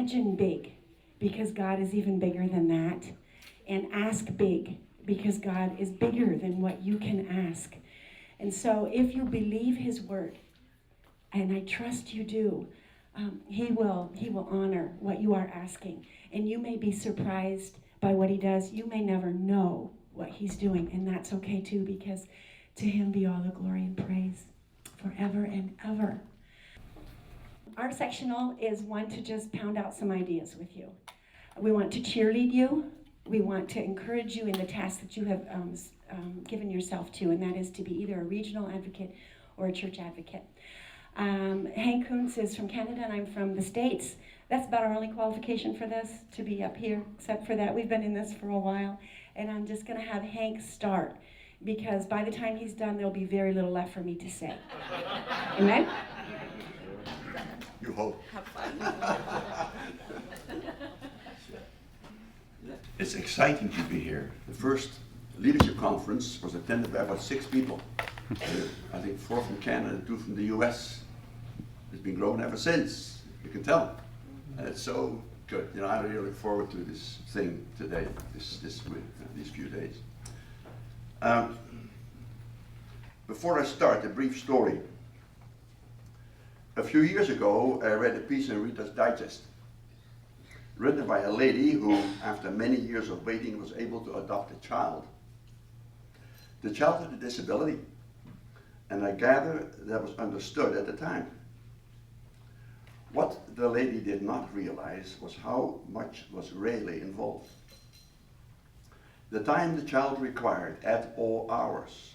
imagine big, because God is even bigger than that. And ask big, because God is bigger than what you can ask. And so if you believe his word, and I trust you do, he will honor what you are asking. And you may be surprised by what he does. You may never know what he's doing, and that's okay too, because to him be all the glory and praise forever and ever. Our sectional is one to just pound out some ideas with you. We want to cheerlead you. We want to encourage you in the task that you have given yourself to, and that is to be either a regional advocate or a church advocate. Hank Kuntz is from Canada, and I'm from the States. That's about our only qualification for this, to be up here. Except for that, we've been in this for a while, and I'm just going to have Hank start, because by the time he's done, there'll be very little left for me to say. Amen? You hope. Have fun. It's exciting to be here. The first leadership conference was attended by about 6 people. I think 4 from Canada, 2 from the US. It's been growing ever since, you can tell. And it's so good. You know, I really look forward to this thing today, this week, these few days. Before I start, a brief story. A few years ago, I read a piece in Reader's Digest, written by a lady who, after many years of waiting, was able to adopt a child. The child had a disability, and I gather that was understood at the time. What the lady did not realize was how much was really involved. The time the child required at all hours.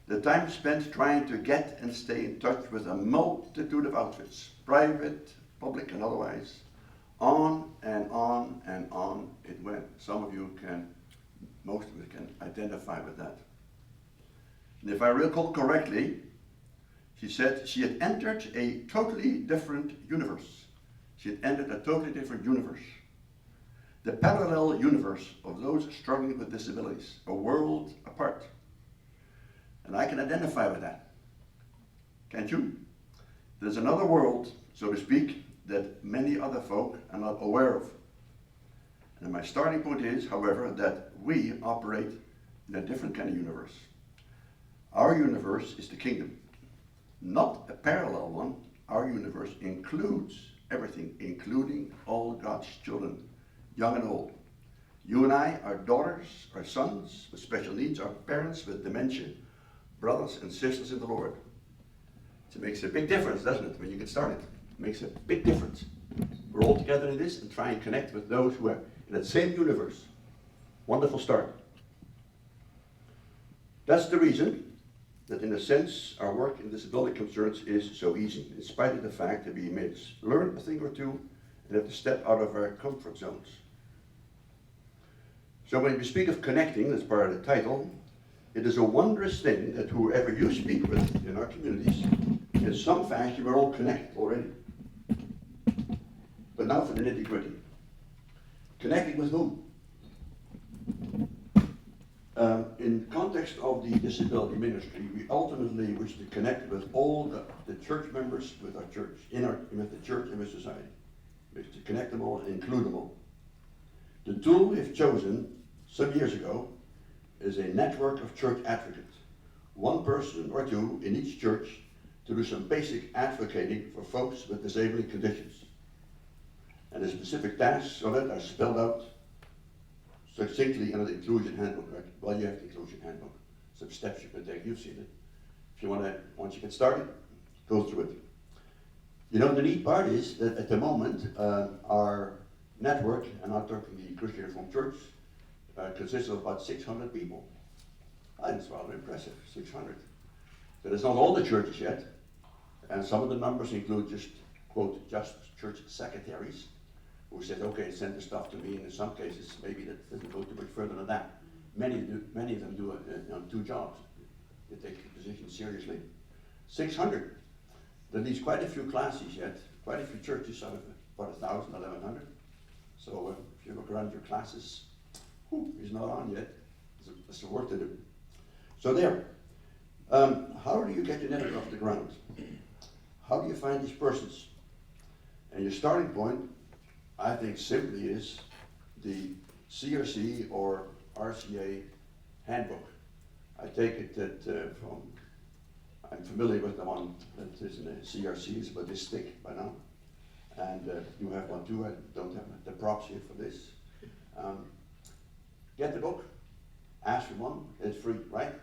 The time spent trying to get and stay in touch with a multitude of outfits, private, public, and otherwise. On and on and on it went. Some of you can, most of you can identify with that. And if I recall correctly, she said she had entered a totally different universe. She had entered a totally different universe. The parallel universe of those struggling with disabilities, a world apart. And I can identify with that. Can't you? There's another world, so to speak, that many other folk are not aware of. And my starting point is, however, that we operate in a different kind of universe. Our universe is the kingdom, not a parallel one. Our universe includes everything, including all God's children, young and old. You and I, our daughters, our sons with special needs, our parents with dementia, brothers and sisters in the Lord. It makes a big difference, doesn't it, when you get started? It makes a big difference. We're all together in this and try and connect with those who are in that same universe. Wonderful start. That's the reason that, in a sense, our work in disability concerns is so easy, in spite of the fact that we may learn a thing or two and have to step out of our comfort zones. So when we speak of connecting, as part of the title, it is a wondrous thing that whoever you speak with in our communities, in some fashion, we're all connected already. But now for the nitty-gritty. Connecting with whom? In context of the disability ministry, we ultimately wish to connect with all the church members with our church, with the church and with society. We wish to connect them all and include them all. The tool we've chosen some years ago is a network of church advocates. One person or two in each church to do some basic advocating for folks with disabling conditions. And the specific tasks of it are spelled out succinctly in the inclusion handbook. Right? Well, you have the inclusion handbook. Some steps you can take. You've seen it. If you want to, once you get started, go through it. You know, the neat part is that at the moment, our network, and I'm talking the Christian Reformed Church, consists of about 600 people. That's rather impressive, 600. But it's not all the churches yet, and some of the numbers include just, quote, just church secretaries, who said, okay, send the stuff to me, and in some cases, maybe that doesn't go too much further than that. Many of them do 2 jobs. They take the position seriously. 600. That leaves quite a few classes yet, quite a few churches out of about 1,000, 1,100. So if you look around your classes, he's not on yet. There's some work to do. So there. How do you get your network off the ground? How do you find these persons? And your starting point I think simply is the CRC or RCA handbook. I take it that I'm familiar with the one that is in the CRC, it's about this thick by now. And you have one too, I don't have the props here for this. Get the book, ask for one, it's free, right?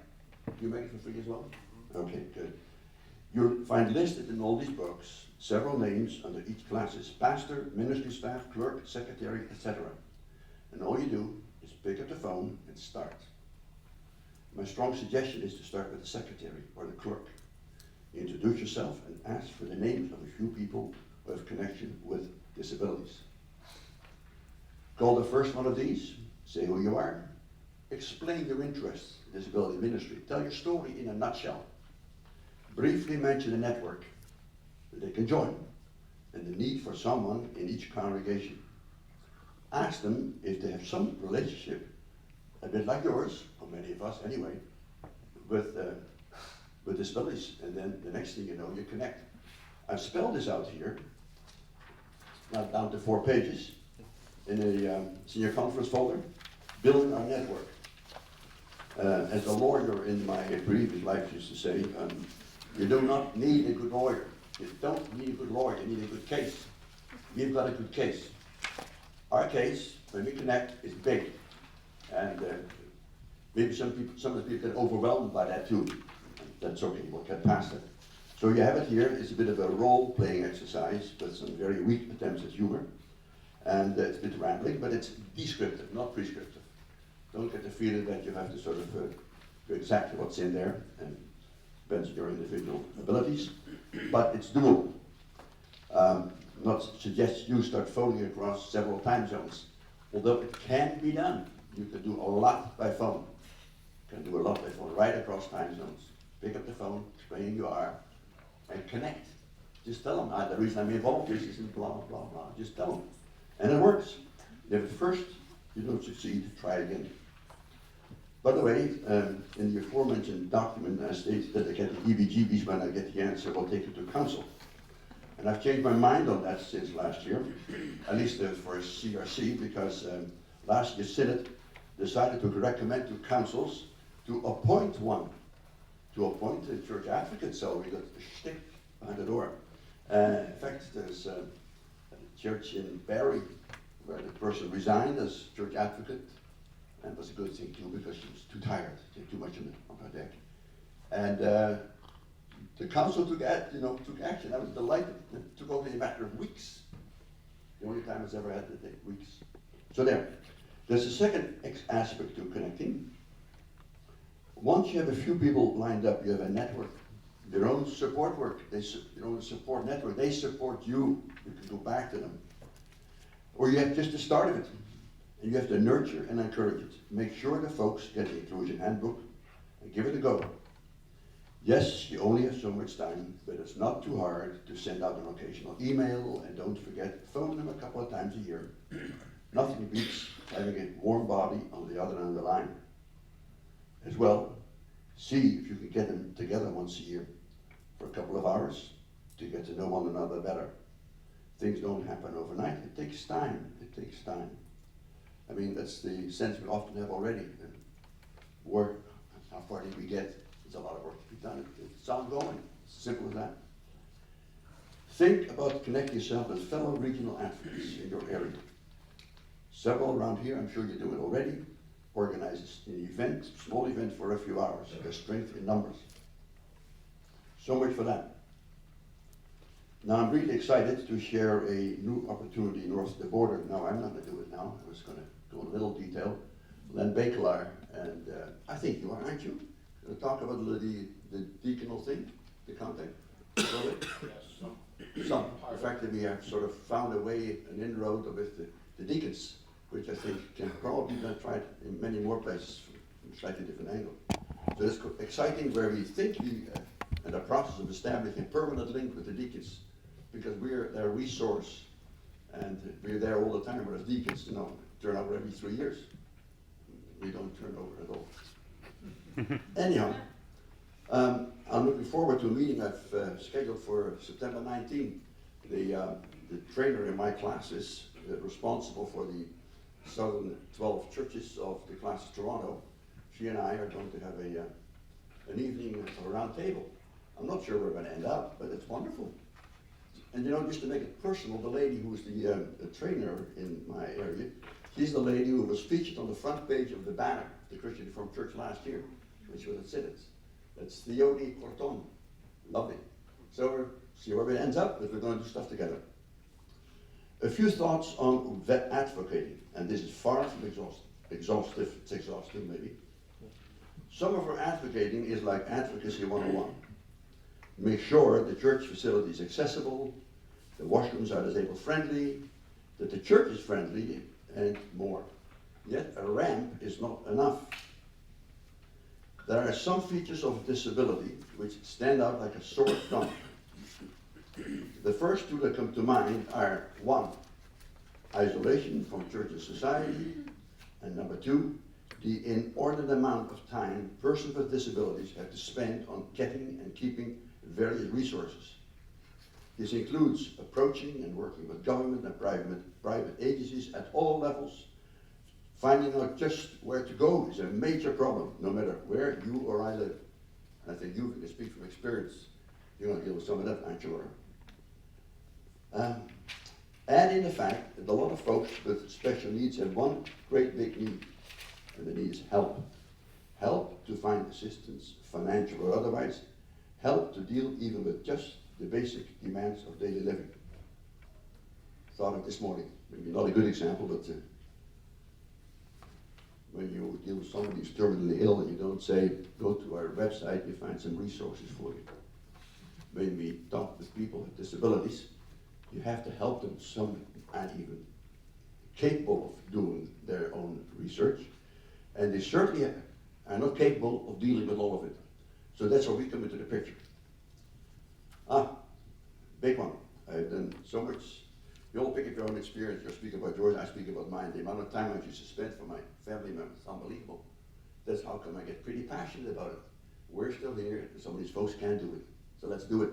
You make it for free as well? Okay, good. You'll find listed in all these books several names under each classes: pastor, ministry staff, clerk, secretary, etc. And all you do is pick up the phone and start. My strong suggestion is to start with the secretary or the clerk. Introduce yourself and ask for the names of a few people who have connection with disabilities. Call the first one of these, say who you are, explain your interest in disability ministry, tell your story in a nutshell. Briefly mention the network that they can join and the need for someone in each congregation. Ask them if they have some relationship, a bit like yours, or many of us anyway, with disabilities. And then the next thing you know, you connect. I've spelled this out here, now down to 4 pages, in a senior conference folder, building our network. As a lawyer in my previous life used to say, you do not need a good lawyer. You don't need a good lawyer, you need a good case. We've got a good case. Our case, when we connect, is big. And maybe some of the people get overwhelmed by that too. That's okay, we'll get past it. So you have it here, it's a bit of a role-playing exercise with some very weak attempts at humor. And it's a bit rambling, but it's descriptive, not prescriptive. Don't get the feeling that you have to sort of do exactly what's in there, and depends on your individual abilities, but it's doable. Not suggest you start phoning across several time zones, although it can be done. You can do a lot by phone. You can do a lot by phone, right across time zones. Pick up the phone, explain who you are, and connect. Just tell them, the reason I'm involved is blah, blah, blah. Just tell them. And it works. If at first you don't succeed, try again. By the way, in the aforementioned document, I stated that I get the EBGBs when I get the answer, I'll take it to Counsel. And I've changed my mind on that since last year, at least for CRC, because last year's Synod decided to recommend to councils to appoint one, to appoint a church advocate, so we got a shtick behind the door. In fact, there's a church in Barry where the person resigned as church advocate, and it was a good thing too, because she was too tired, she had too much on her deck. And the council took action. I was delighted. It took only a matter of weeks. The only time it's ever had to take weeks. So there's a second aspect to connecting. Once you have a few people lined up, you have a network, their own support work, your own support network, they support you. You can go back to them. Or you have just the start of it. And you have to nurture and encourage it. Make sure the folks get the inclusion handbook and give it a go. Yes, you only have so much time, but it's not too hard to send out an occasional email, and don't forget, phone them a couple of times a year. Nothing beats having a warm body on the other end of the line. As well, see if you can get them together once a year for a couple of hours to get to know one another better. Things don't happen overnight. It takes time. It takes time. I mean, that's the sense we often have already. Work, how far did we get? There's a lot of work to be done. It's ongoing. It's as simple as that. Think about connecting yourself with fellow regional advocates in your area. Several around here, I'm sure you do it already. Organize an event, small event for a few hours. There's strength in numbers. So much for that. Now I'm really excited to share a new opportunity north of the border. Now I'm not going to do it now. I was going to go in a little detail. Len Bakelaar, and I think you are, aren't you? Going to talk about the deaconal thing, the contact. Yes, Some. In fact, we have sort of found a way, an inroad with the Deacons, which I think can probably be tried in many more places from a slightly different angle. So it's exciting where we think we in the process of establishing a permanent link with the Deacons, because we're their resource, and we're there all the time, whereas Deacons, turn over every 3 years. We don't turn over at all. Anyhow, I'm looking forward to a meeting I've scheduled for September 19. The trainer in my classes responsible for the southern 12 churches of the Class of Toronto, she and I are going to have an evening of a round table. I'm not sure where we're going to end up, but it's wonderful. And you know, just to make it personal, the lady who's the trainer in my area, she's the lady who was featured on the front page of the banner, the Christian Reformed Church last year, when she was at Siddons. That's Theone Corton. Lovely. So we'll see where it ends up, but we're going to do stuff together. A few thoughts on advocating, and this is far from exhaustive. It's exhaustive, maybe. Some of our advocating is like Advocacy 101. Make sure the church facility is accessible, the washrooms are disabled friendly, that the church is friendly, and more. Yet a ramp is not enough. There are some features of disability which stand out like a sore thumb. The first two that come to mind are 1, isolation from church and society, and number 2, the inordinate amount of time persons with disabilities have to spend on getting and keeping various resources. This includes approaching and working with government and private agencies at all levels. Finding out just where to go is a major problem, no matter where you or I live. And I think you can speak from experience. You're going to deal with some of that, aren't you, Laura? Add in the fact that a lot of folks with special needs have one great big need, and the need is help. Help to find assistance, financial or otherwise. Help to deal even with just the basic demands of daily living. Thought of this morning. Maybe not a good example, but when you deal with somebody who's terminally ill, you don't say, go to our website, you find some resources for you. When we talk with people with disabilities, you have to help them, some aren't even capable of doing their own research, and they certainly are not capable of dealing with all of it. So that's where we come into the picture. Big one. I've done so much. You all pick up your own experience. You speak about yours, I speak about mine. The amount of time I used to spend for my family members is unbelievable. That's how come I get pretty passionate about it. We're still here, and some of these folks can't do it. So let's do it.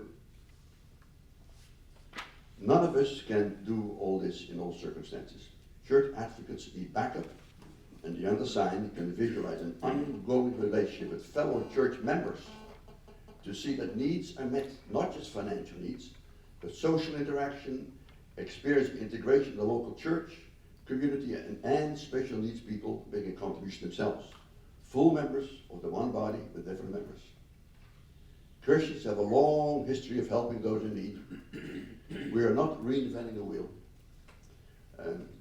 None of us can do all this in all circumstances. Church advocates need backup, and the undersigned can visualize an ongoing relationship with fellow church members to see that needs are met, not just financial needs, but social interaction, experience integration in the local church, community, and special needs people making a contribution themselves. Full members of the one body with different members. Christians have a long history of helping those in need. We are not reinventing the wheel.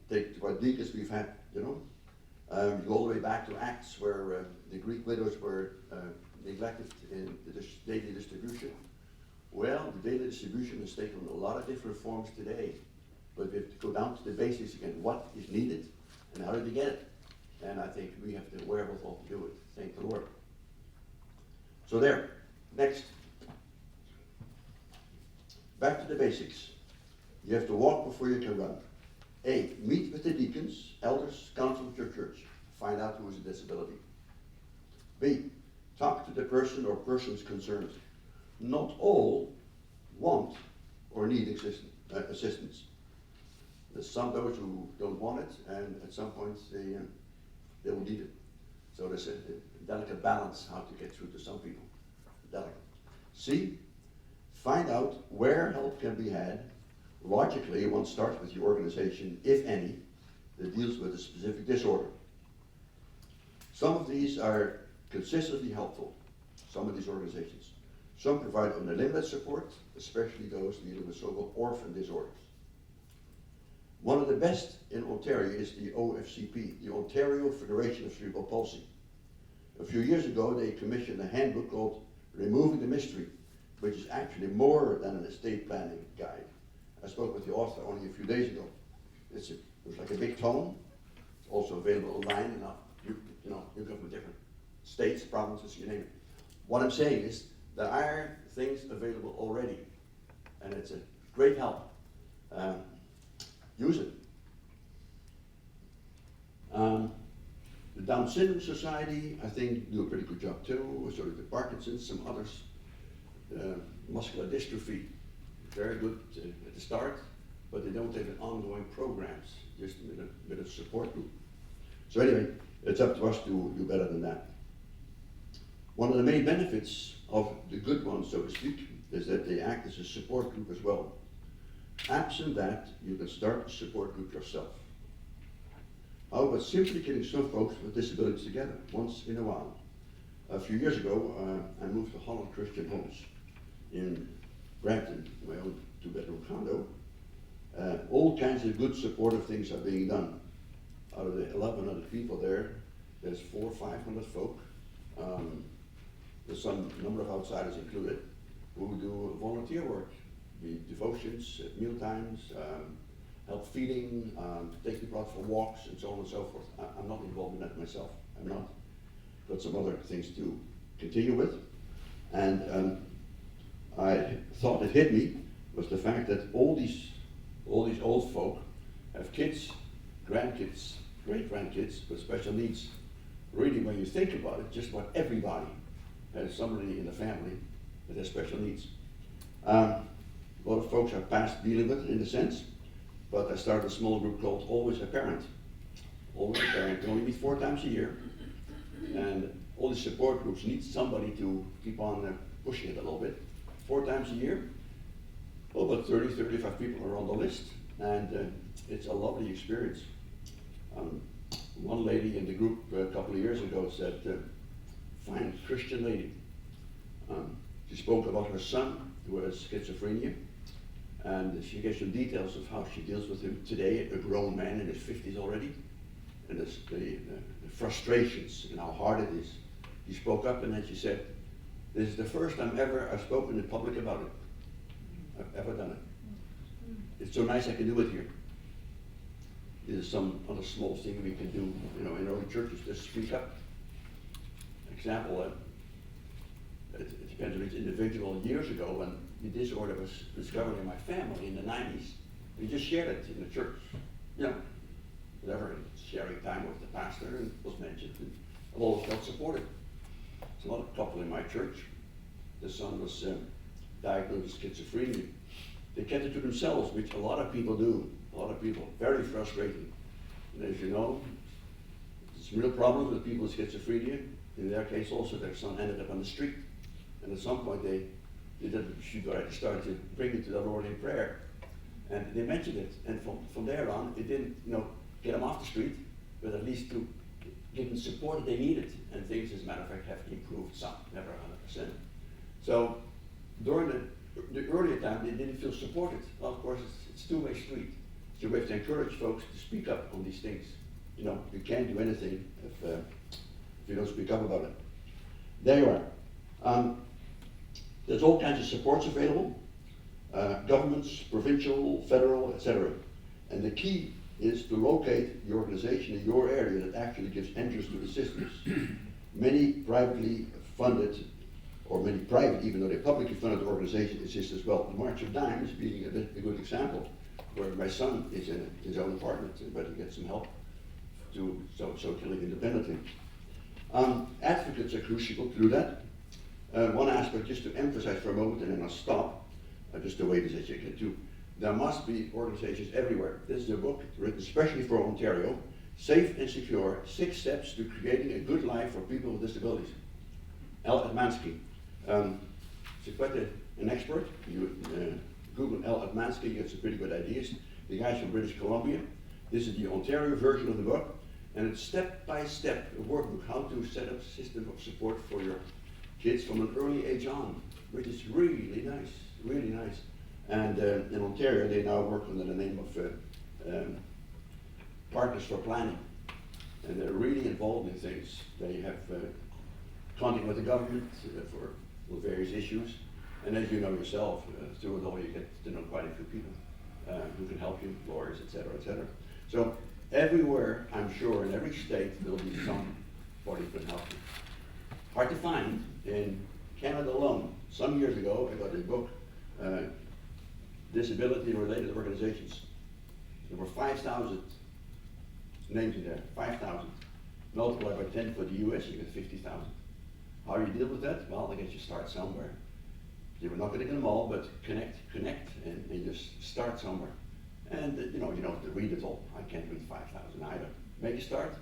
Take what deacons we've had, you go all the way back to Acts, where the Greek widows were neglected in the daily distribution. Well, the daily distribution has taken a lot of different forms today, but we have to go down to the basics again. What is needed, and how do we get it? And I think we have the wherewithal to do it. Thank the Lord. So there. Next. Back to the basics. You have to walk before you can run. A, meet with the deacons, elders, counsel of your church. Find out who has a disability. B, talk to the person or persons concerned. Not all want or need assistance. There's some those who don't want it, and at some point they will need it. So there's a delicate balance how to get through to some people. Delicate. C, find out where help can be had. Logically, one starts with your organization, if any, that deals with a specific disorder. Some of these are consistently helpful, some of these organizations. Some provide unlimited support, especially those dealing with so-called orphan disorders. One of the best in Ontario is the OFCP, the Ontario Federation of Cerebral Palsy. A few years ago, they commissioned a handbook called Removing the Mystery, which is actually more than an estate planning guide. I spoke with the author only a few days ago. It was like a big tome. It's also available online, and you come from different states, provinces, you name it. What I'm saying is, there are things available already, and it's a great help. Use it. The Down Syndrome Society, I think, do a pretty good job too. So do the Parkinson's, some others. Muscular dystrophy, very good at the start. but they don't have ongoing programs, just a bit of support group. So anyway, it's up to us to do better than that. One of the main benefits of the good ones, so to speak, is that they act as a support group as well. Absent that, you can start a support group yourself. How about simply getting some folks with disabilities together once in a while? A few years ago, I moved to Holland Christian Homes in Brampton, my own 2-bedroom condo. All kinds of good supportive things are being done. Out of the 1,100 people there, there's 400 or 500 folk. There's some number of outsiders included who do volunteer work, the devotions at meal times, help feeding, take people out for walks, and so on and so forth. I'm not involved in that myself. I'm not. Got some other things to continue with. And I thought it hit me was the fact that all these old folk have kids, grandkids, great-grandkids with special needs. Really, when you think about it, just about everybody has somebody in the family that has special needs. A lot of folks are past dealing with it in a sense, but I started a small group called Always a Parent. Always a Parent. We only meet 4 times a year, and all these support groups need somebody to keep on pushing it a little bit. 4 times a year, about 30, 35 people are on the list, and it's a lovely experience. One lady in the group a couple of years ago said, fine Christian lady. She spoke about her son who has schizophrenia, and she gave some details of how she deals with him today, a grown man in his 50s already, and the frustrations and how hard it is. She spoke up and then she said, this is the first time ever I've spoken in public about it. I've ever done it. It's so nice I can do it here. This is some other small thing we can do, in our own churches, just speak up. Example, it depends on each individual. Years ago, when the disorder was discovered in my family in the 90s, we just shared it in the church. Whatever, sharing time with the pastor, and it was mentioned, and I've always felt supported. There's another couple in my church. The son was diagnosed with schizophrenia. They kept it to themselves, which a lot of people do. A lot of people, very frustrating. And as you know, there's real problems with people with schizophrenia. In their case also, their son ended up on the street. And at some point she started to bring it to the Lord in prayer. And they mentioned it. And from there on, it didn't get them off the street, but at least to give them support that they needed. And things, as a matter of fact, have improved some, never 100%. So during the earlier time, they didn't feel supported. Well, of course, it's a two-way street. So we have to encourage folks to speak up on these things. You can't do anything if you don't speak up about it. There you are. There's all kinds of supports available, governments, provincial, federal, etc. And the key is to locate the organization in your area that actually gives entrance to the systems. Many privately funded, or many private, even though they're publicly funded organizations, exist as well. The March of Dimes being a good example, where my son is in his own apartment, but he gets some help to so living independently. Advocates are crucial to do that. One aspect, just to emphasize for a moment, and then I'll stop, just the way this is you can do. There must be organizations everywhere. This is a book written especially for Ontario, Safe and Secure, 6 Steps to Creating a Good Life for People with Disabilities. Al Atmansky. He's quite an expert. You Google Al Atmansky, you get some pretty good ideas. The guy's from British Columbia. This is the Ontario version of the book, and it's step-by-step a workbook, how to set up a system of support for your kids from an early age on, which is really nice, really nice. And in Ontario, they now work under the name of Partners for Planning, and they're really involved in things. They have contact with the government for various issues, and as you know yourself, through it all you get to know quite a few people who can help you, lawyers, etc., etc. So everywhere, I'm sure, in every state, there'll be somebody who can help you. Hard to find in Canada alone. Some years ago, I got a book, Disability-Related Organizations. There were 5,000 names in there, 5,000. Multiply by 10 for the US, you get 50,000. How do you deal with that? Well, I guess you start somewhere. You're not going to get them all, but connect, and just start somewhere. And you don't have to read it all. I can't read 5,000 either. Make a start.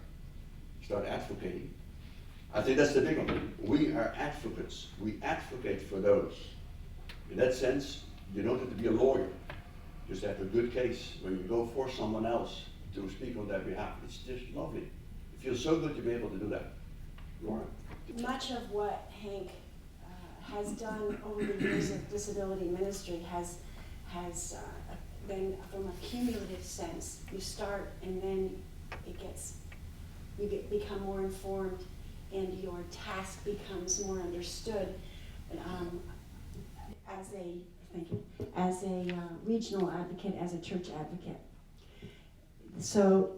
Start advocating. I think that's the big one. We are advocates. We advocate for those. In that sense, you don't have to be a lawyer. Just have a good case when you go for someone else to speak on their behalf. It's just lovely. It feels so good to be able to do that. Laura? Much of what Hank has done over the years of disability ministry has been from a cumulative sense. You start and then become more informed and your task becomes more understood. As a regional advocate, as a church advocate. So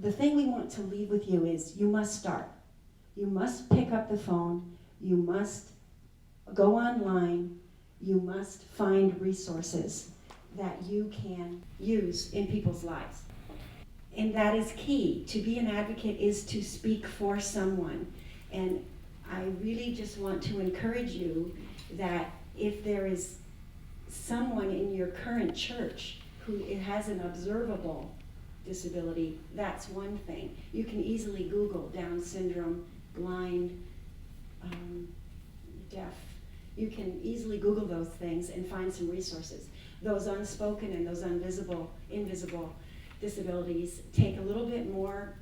the thing we want to leave with you is you must start. You must pick up the phone. You must go online. You must find resources that you can use in people's lives. And that is key. To be an advocate is to speak for someone. And I really just want to encourage you that if there is someone in your current church who has an observable disability, that's one thing. You can easily Google Down syndrome, blind, deaf. You can easily Google those things and find some resources. Those unspoken and those invisible disabilities take a little bit more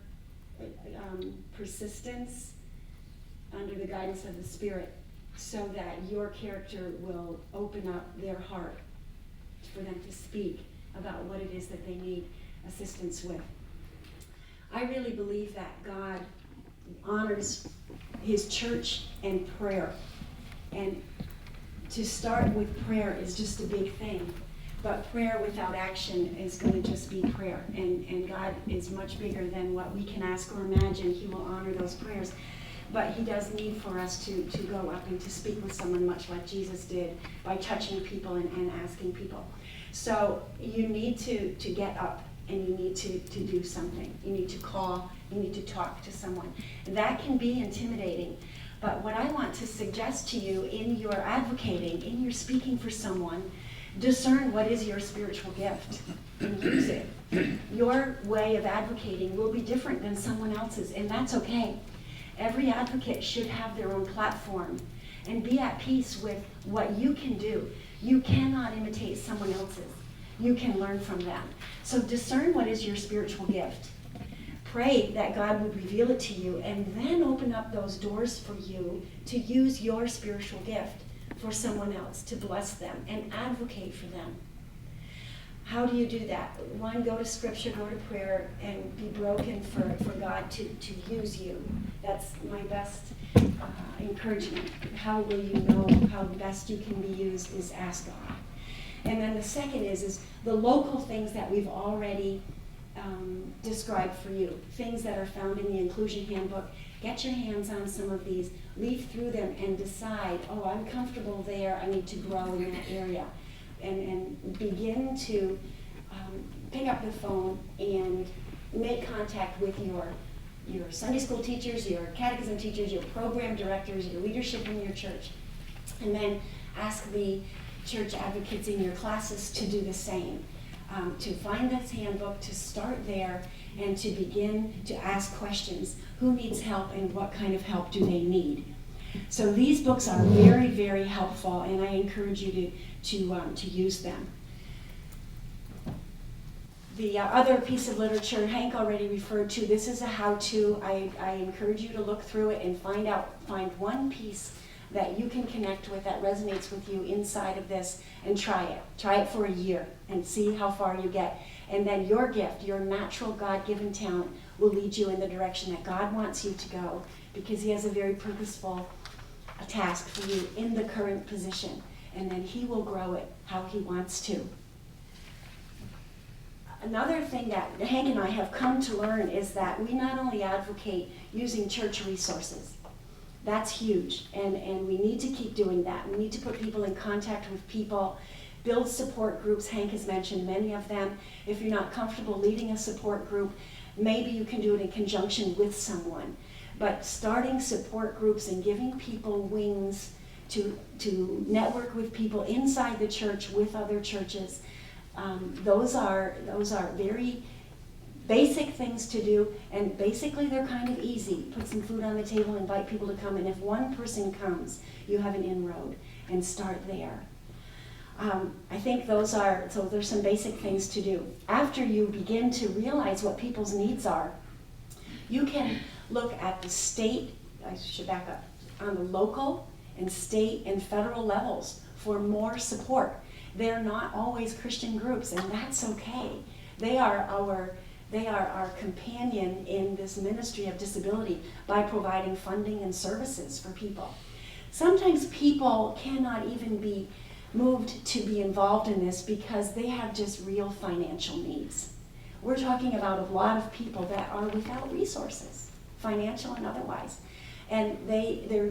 persistence under the guidance of the Spirit, so that your character will open up their heart for them to speak about what it is that they need assistance with. I really believe that God honors his church and prayer. And to start with prayer is just a big thing. But prayer without action is going to just be prayer. And God is much bigger than what we can ask or imagine. He will honor those prayers. But he does need for us to go up and to speak with someone, much like Jesus did, by touching people and asking people. So you need to get up and you need to do something. You need to call, you need to talk to someone. That can be intimidating. But what I want to suggest to you in your advocating, in your speaking for someone, discern what is your spiritual gift and use it. Your way of advocating will be different than someone else's, and that's okay. Every advocate should have their own platform and be at peace with what you can do. You cannot imitate someone else's. You can learn from them. So discern what is your spiritual gift. Pray that God would reveal it to you and then open up those doors for you to use your spiritual gift for someone else, to bless them and advocate for them. How do you do that? One, go to scripture, go to prayer, and be broken for God to use you. That's my best encouragement. How will you know how best you can be used is ask God. And then the second is the local things that we've already described for you. Things that are found in the Inclusion Handbook. Get your hands on some of these. Leaf through them and decide, oh, I'm comfortable there. I need to grow in that area. And begin to pick up the phone and make contact with your Sunday school teachers, your catechism teachers, your program directors, your leadership in your church. And then ask the church advocates in your classes to do the same. To find this handbook, to start there, and to begin to ask questions. Who needs help and what kind of help do they need? So these books are very, very helpful, and I encourage you to use them. The other piece of literature Hank already referred to, this is a how-to. I encourage you to look through it and find one piece that you can connect with, that resonates with you inside of this, and try it. Try it for a year and see how far you get. And then your gift, your natural God-given talent, will lead you in the direction that God wants you to go, because he has a very purposeful task for you in the current position. And then he will grow it how he wants to. Another thing that Hank and I have come to learn is that we not only advocate using church resources. That's huge, and we need to keep doing that. We need to put people in contact with people, build support groups. Hank has mentioned many of them. If you're not comfortable leading a support group, maybe you can do it in conjunction with someone. But starting support groups and giving people wings to network with people inside the church with other churches Those are very basic things to do, and basically they're kind of easy. Put some food on the table, invite people to come, and if one person comes, you have an inroad, and start there. I think there's some basic things to do. After you begin to realize what people's needs are, you can look at the state, I should back up, on the local and state and federal levels for more support. They're not always Christian groups, and that's okay. They are our companion in this ministry of disability by providing funding and services for people. Sometimes people cannot even be moved to be involved in this because they have just real financial needs. We're talking about a lot of people that are without resources, financial and otherwise. And their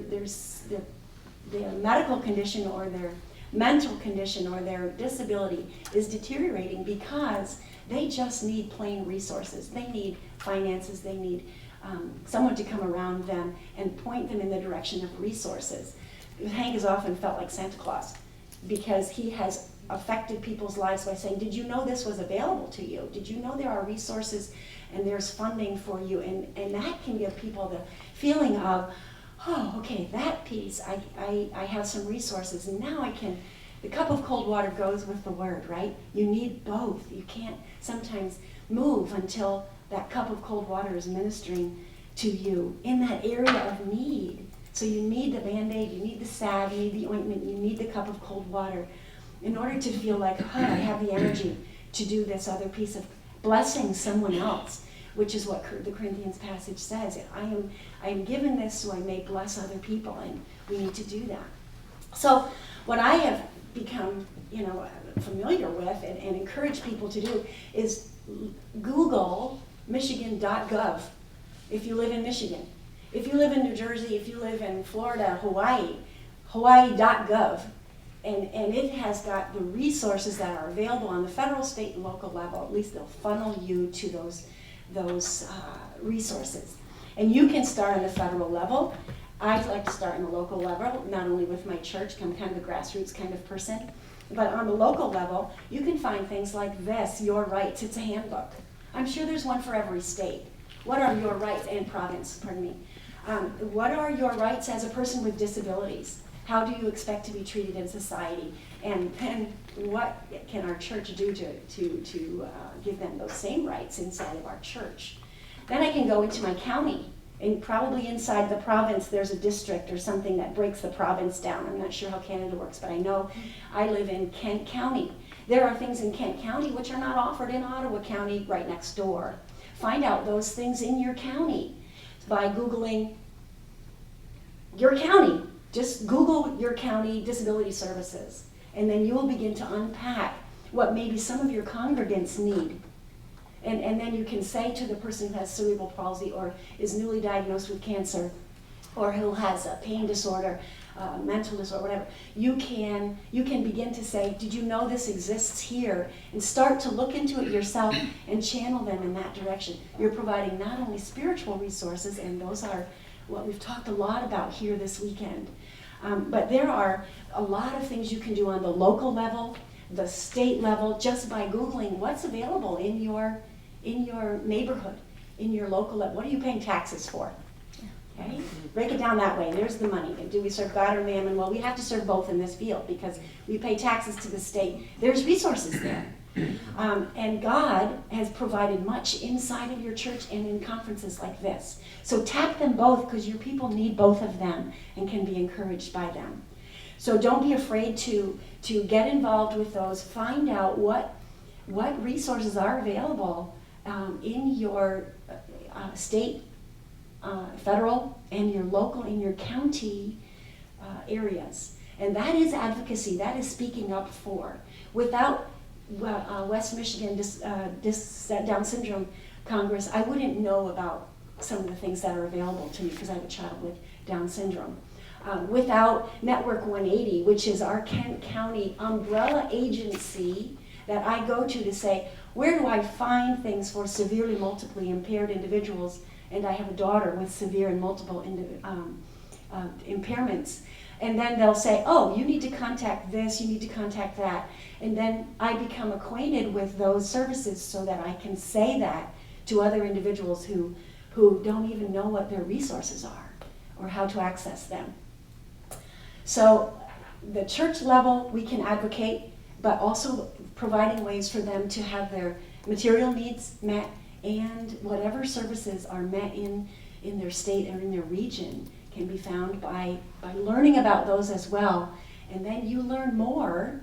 medical condition or their mental condition or their disability is deteriorating because they just need plain resources. They need finances, they need someone to come around them and point them in the direction of resources. Hank has often felt like Santa Claus because he has affected people's lives by saying, did you know this was available to you? Did you know there are resources and there's funding for you? And that can give people the feeling of, oh, okay, that piece, I have some resources, and now I can, the cup of cold water goes with the word, right? You need both. You can't sometimes move until that cup of cold water is ministering to you in that area of need. So you need the Band-Aid, you need the salve, you need the ointment, you need the cup of cold water in order to feel like, I have the energy to do this other piece of blessing someone else, which is what the Corinthians passage says. I am given this so I may bless other people, and we need to do that. So what I have become, familiar with and encourage people to do is Google Michigan.gov if you live in Michigan. If you live in New Jersey, if you live in Florida, Hawaii, Hawaii.gov, and it has got the resources that are available on the federal, state, and local level. At least they'll funnel you to those resources. And you can start on the federal level. I'd like to start on the local level, not only with my church, I'm kind of a grassroots kind of person, but on the local level, you can find things like this, Your Rights. It's a handbook. I'm sure there's one for every state. What are your rights, and province, pardon me. What are your rights as a person with disabilities? How do you expect to be treated in society? And then what can our church do to give them those same rights inside of our church? Then I can go into my county, and probably inside the province there's a district or something that breaks the province down. I'm not sure how Canada works, but I know I live in Kent County. There are things in Kent County which are not offered in Ottawa County right next door. Find out those things in your county by Googling your county. Just Google your county disability services, and then you will begin to unpack what maybe some of your congregants need. And then you can say to the person who has cerebral palsy or is newly diagnosed with cancer or who has a pain disorder, mental disorder, whatever, you can begin to say, did you know this exists here? And start to look into it yourself and channel them in that direction. You're providing not only spiritual resources, and those are what we've talked a lot about here this weekend, but there are a lot of things you can do on the local level, the state level, just by Googling what's available in your neighborhood, in your local level. What are you paying taxes for? Okay? Break it down that way. There's the money. Do we serve God or mammon? Well, we have to serve both in this field because we pay taxes to the state. There's resources there. And God has provided much inside of your church and in conferences like this. So tap them both because your people need both of them and can be encouraged by them. So don't be afraid to get involved with those. Find out what resources are available in your state, federal, and your local, in your county areas. And that is advocacy. That is speaking up for. Without West Michigan Down Syndrome Congress, I wouldn't know about some of the things that are available to me because I have a child with Down syndrome. Without Network 180, which is our Kent County umbrella agency that I go to say, where do I find things for severely multiply impaired individuals? And I have a daughter with severe and multiple impairments. And then they'll say, oh, you need to contact this, you need to contact that. And then I become acquainted with those services so that I can say that to other individuals who don't even know what their resources are or how to access them. So the church level, we can advocate, but also providing ways for them to have their material needs met, and whatever services are met in their state or in their region can be found by learning about those as well. And then you learn more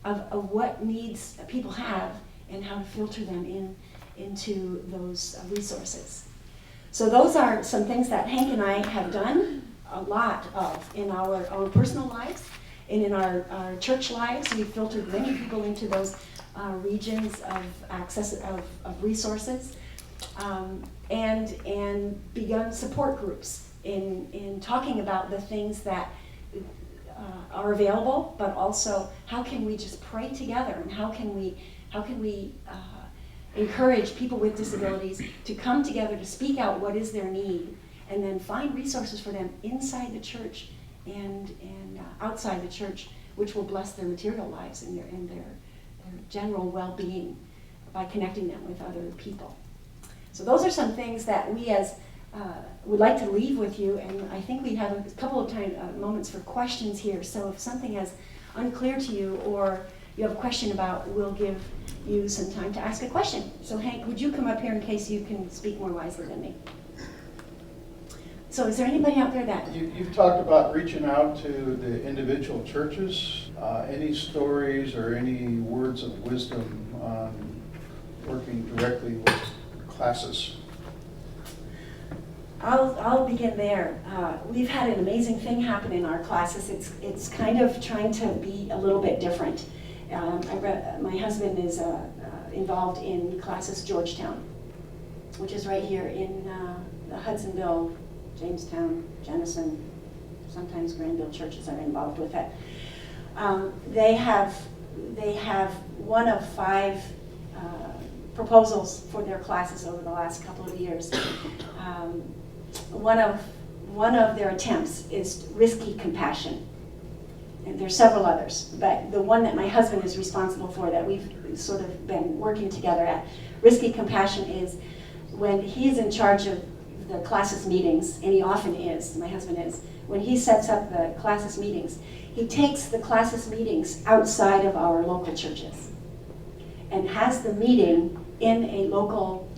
of what needs people have and how to filter them into those resources. So those are some things that Hank and I have done a lot of in our personal lives and in our church lives. We've filtered many people into those regions of access of resources, and begun support groups in talking about the things that are available, but also how can we just pray together, and how can we encourage people with disabilities to come together to speak out what is their need, and then find resources for them inside the church and outside the church, which will bless their material lives and their general well-being by connecting them with other people. So those are some things that we as would like to leave with you, and I think we have a couple of moments for questions here. So if something is unclear to you or you have a question about, we'll give you some time to ask a question. So Hank, would you come up here in case you can speak more wisely than me? So is there anybody out there that... You've talked about reaching out to the individual churches. Any stories or any words of wisdom on working directly with classes? I'll begin there. We've had an amazing thing happen in our classes. It's kind of trying to be a little bit different. My husband is involved in Classes Georgetown, which is right here in the Hudsonville, Jamestown, Jenison, sometimes Granville churches are involved with it. They have one of 5 proposals for their classes over the last couple of years. One of their attempts is risky compassion. And there's several others, but the one that my husband is responsible for, that we've sort of been working together at, risky compassion, is when he's in charge of the classes meetings, and he often is, my husband is, when he sets up the classes meetings, he takes the classes meetings outside of our local churches and has the meeting in a local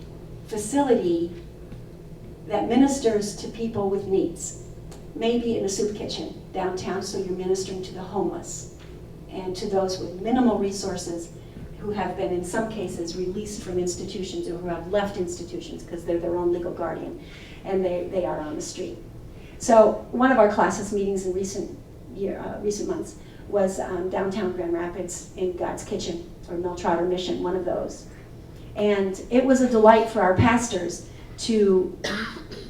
facility that ministers to people with needs. Maybe in a soup kitchen downtown, so you're ministering to the homeless and to those with minimal resources who have been, in some cases, released from institutions or who have left institutions because they're their own legal guardian and they are on the street. So one of our classes meetings in recent months was downtown Grand Rapids in God's Kitchen, or Miltrotter Mission, one of those. And it was a delight for our pastors to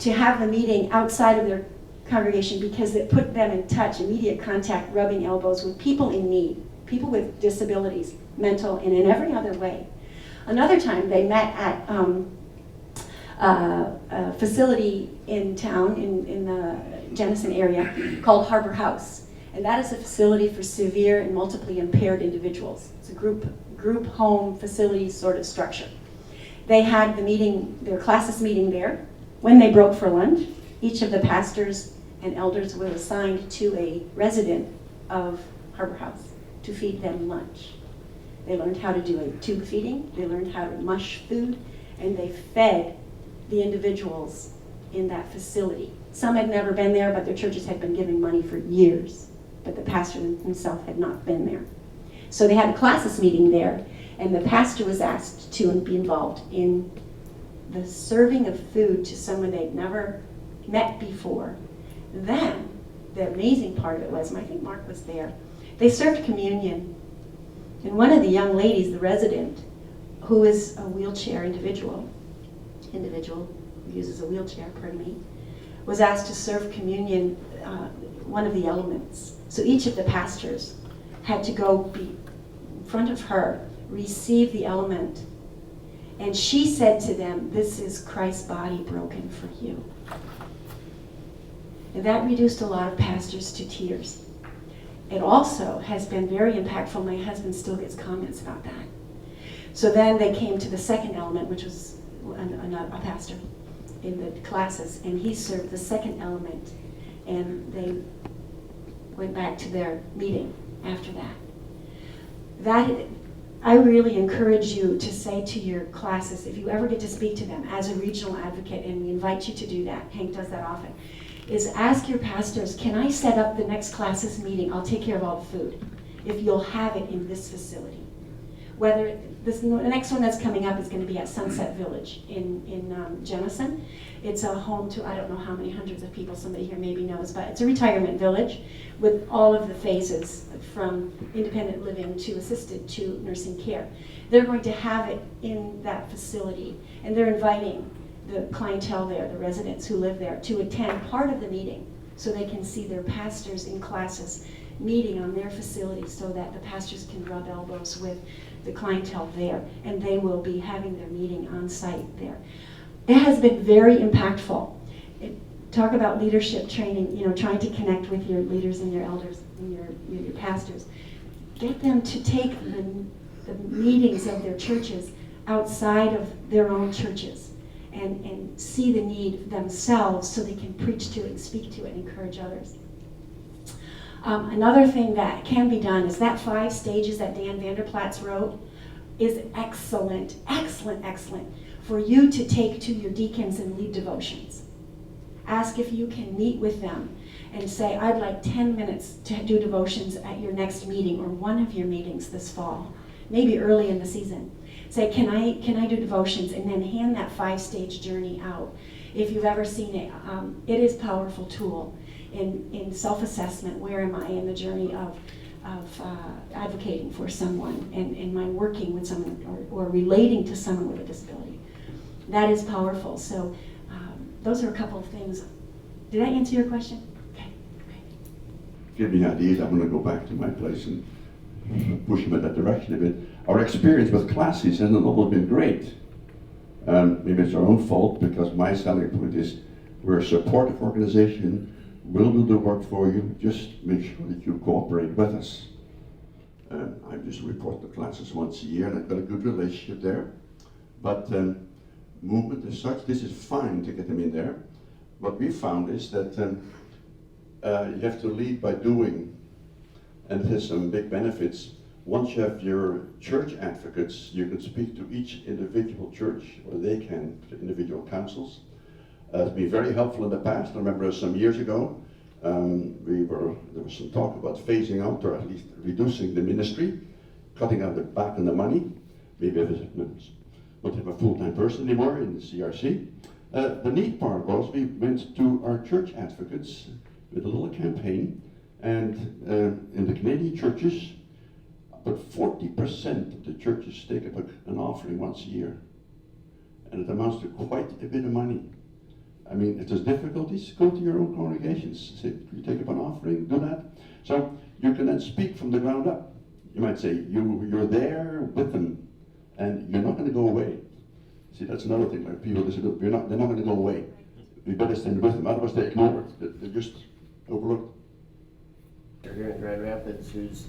have the meeting outside of their congregation, because it put them in touch, immediate contact, rubbing elbows with people in need, people with disabilities, mental and in every other way. Another time they met at a facility in town in the Jenison area called Harbor House. And that is a facility for severe and multiply impaired individuals. It's a group home facility sort of structure. They had their classes meeting there. When they broke for lunch, each of the pastors and elders were assigned to a resident of Harbor House to feed them lunch. They learned how to do a tube feeding, they learned how to mush food, and they fed the individuals in that facility. Some had never been there, but their churches had been giving money for years, but the pastor himself had not been there. So they had a classes meeting there, and the pastor was asked to be involved in the serving of food to someone they'd never met before. Then, the amazing part of it was, and I think Mark was there, they served communion. And one of the young ladies, the resident, who is a wheelchair individual who uses a wheelchair, was asked to serve communion, one of the elements. So each of the pastors had to go be in front of her, receive the element. And she said to them, "This is Christ's body broken for you." And that reduced a lot of pastors to tears. it also has been very impactful. My husband still gets comments about that. So then they came to the second element, which was a pastor in the classes, and he served the second element, and they went back to their meeting after that. I really encourage you to say to your classes, if you ever get to speak to them as a regional advocate, and we invite you to do that, Hank does that often, is ask your pastors, can I set up the next classes meeting? I'll take care of all the food, if you'll have it in this facility. Whether the next one that's coming up is going to be at Sunset Village in Jennison. It's a home to, I don't know how many hundreds of people, somebody here maybe knows, but it's a retirement village with all of the phases from independent living to assisted to nursing care. They're going to have it in that facility, and they're inviting the clientele there, the residents who live there, to attend part of the meeting so they can see their pastors in classes meeting on their facility, so that the pastors can rub elbows with the clientele there, and they will be having their meeting on site there. It has been very impactful. Talk about leadership training, trying to connect with your leaders and your elders and your pastors. Get them to take the meetings of their churches outside of their own churches and see the need themselves so they can preach to it and speak to it and encourage others. Another thing that can be done is that 5 stages that Dan Vanderplatz wrote is excellent, excellent, excellent for you to take to your deacons and lead devotions. Ask if you can meet with them and say, I'd like 10 minutes to do devotions at your next meeting or one of your meetings this fall, maybe early in the season. Say, can I do devotions? And then hand that 5-stage journey out. If you've ever seen it, it is a powerful tool in self-assessment. Where am I in the journey of advocating for someone and my working with someone or relating to someone with a disability? That is powerful. So those are a couple of things. Did I answer your question? Okay. Give me ideas. I'm going to go back to my place and push them in that direction a bit. Our experience with classes hasn't always been great. Maybe it's our own fault, because my selling point is we're a supportive organization. We'll do the work for you. Just make sure that you cooperate with us. I just report the classes once a year, and I've got a good relationship there. But movement as such, this is fine to get them in there. What we found is that you have to lead by doing, and it has some big benefits. Once you have your church advocates, you can speak to each individual church, or they can, to individual councils. It's been very helpful in the past. I remember some years ago, there was some talk about phasing out, or at least reducing the ministry, cutting out the back on the money. Maybe it not have a full-time person anymore in the CRC. The neat part was we went to our church advocates with a little campaign, and in the Canadian churches, about 40% of the churches take up an offering once a year, and it amounts to quite a bit of money. I mean, if there's difficulties, go to your own congregations. Say, you take up an offering, do that. So you can then speak from the ground up. You might say, you're there with them, and you're not going to go away. See, that's another thing. Like people, they say, look, they're not going to go away. We better stand with them. Otherwise, they ignore it. They're just overlooked. Here in Grand Rapids, whose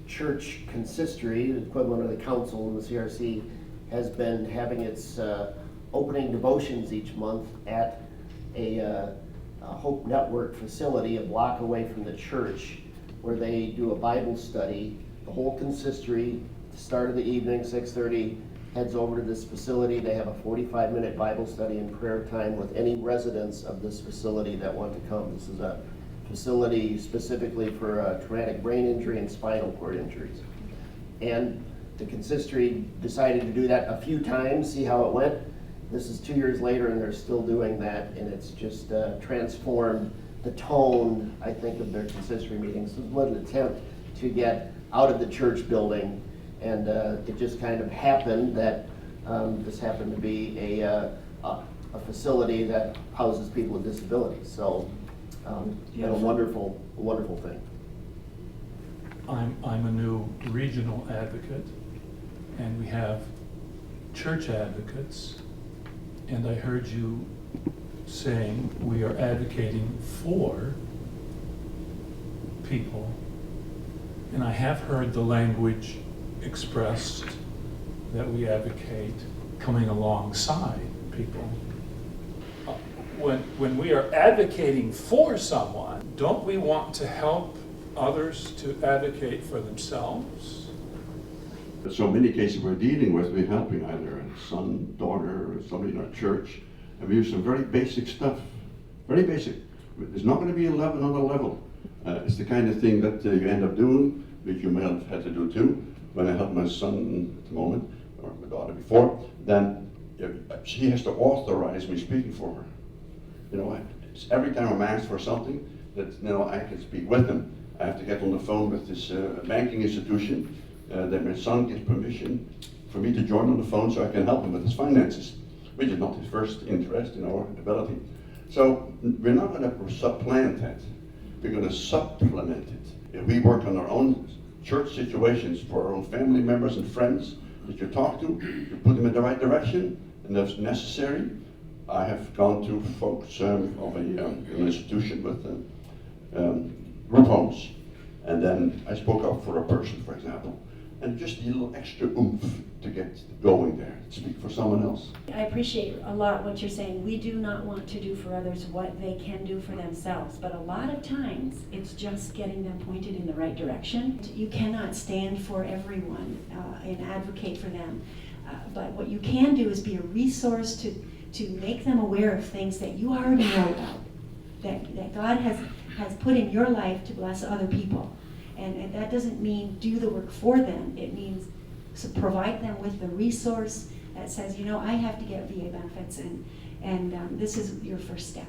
church consistory, the equivalent of the council in the CRC, has been having its opening devotions each month at a Hope Network facility a block away from the church, where they do a Bible study. The whole consistory, start of the evening, 6:30, heads over to this facility. They have a 45-minute Bible study and prayer time with any residents of this facility that want to come. This is a facility specifically for traumatic brain injury and spinal cord injuries. And the consistory decided to do that a few times, see how it went. This is 2 years later, and they're still doing that, and it's just transformed the tone, I think, of their consistory meetings. It was an attempt to get out of the church building, and it just kind of happened that this happened to be a facility that houses people with disabilities. So it's a wonderful thing. I'm a new regional advocate, and we have church advocates, and I heard you saying we are advocating for people And I have heard the language expressed that we advocate coming alongside people. When we are advocating for someone, don't we want to help others to advocate for themselves? But so many cases we're dealing with, we're helping either a son, daughter, or somebody in our church, and we use some very basic stuff. Very basic. There's not going to be a level, another level. It's the kind of thing that you end up doing, which you may have had to do too. When I help my son at the moment, or my daughter before, then she has to authorize me speaking for her. You know, it's every time I'm asked for something that I can speak with them, I have to get on the phone with this banking institution. That my son gets permission for me to join on the phone so I can help him with his finances, which is not his first interest or ability. So we're not going to supplant that. We're going to supplement it. If we work on our own church situations for our own family members and friends that you talk to, you put them in the right direction, and if necessary, I have gone to folks of an institution with group homes, and then I spoke up for a person, for example, and just a little extra oomph to get going there, speak for someone else. I appreciate a lot what you're saying. We do not want to do for others what they can do for themselves, but a lot of times it's just getting them pointed in the right direction. You cannot stand for everyone and advocate for them, but what you can do is be a resource to make them aware of things that you already know about, that God has put in your life to bless other people. And that doesn't mean do the work for them. It means provide them with the resource that says, I have to get VA benefits, and this is your first step.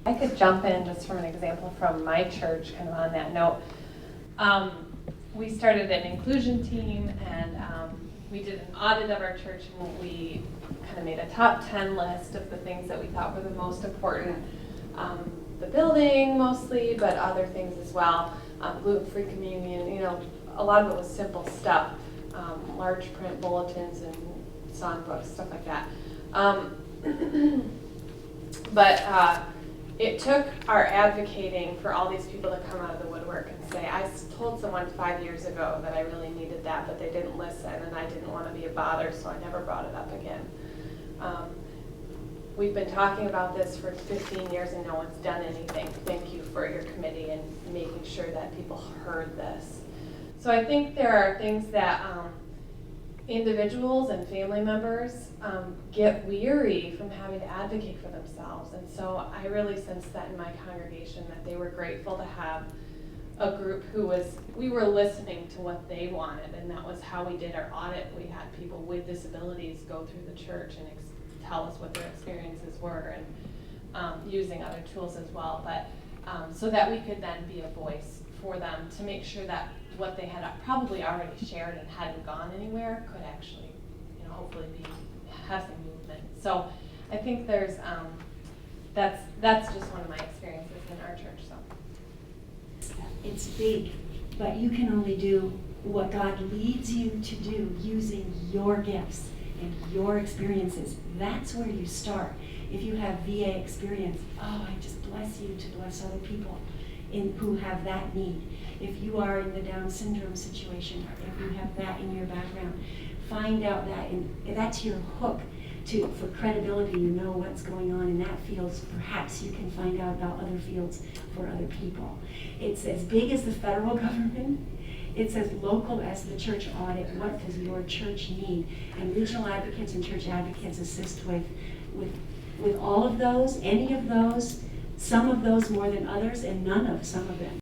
I could jump in just from an example from my church, kind of on that note. We started an inclusion team, and we did an audit of our church, and we kind of made a top 10 list of the things that we thought were the most important. The building mostly, but other things as well. Gluten-free communion, a lot of it was simple stuff. Large print bulletins and songbooks, stuff like that. But it took our advocating for all these people to come out of the woodwork and say, I told someone 5 years ago that I really needed that, but they didn't listen, and I didn't want to be a bother, so I never brought it up again. We've been talking about this for 15 years and no one's done anything. Thank you for your committee and making sure that people heard this. So I think there are things that individuals and family members get weary from having to advocate for themselves. And so I really sensed that in my congregation, that they were grateful to have a group we were listening to what they wanted, and that was how we did our audit. We had people with disabilities go through the church and tell us what their experiences were, and using other tools as well, but so that we could then be a voice for them to make sure that what they had probably already shared and hadn't gone anywhere could actually, hopefully have some movement. So I think there's that's just one of my experiences in our church. So It's big, but you can only do what God leads you to do using your gifts and your experiences. That's where you start. If you have VA experience, I just bless you to bless other people who have that need. If you are in the Down syndrome situation, or if you have that in your background, find out that, and that's your hook for credibility. You know what's going on in that field. Perhaps you can find out about other fields for other people. It's as big as the federal government. It's as local as the church audit. What does your church need? And regional advocates and church advocates assist with all of those, any of those, some of those more than others, and none of some of them.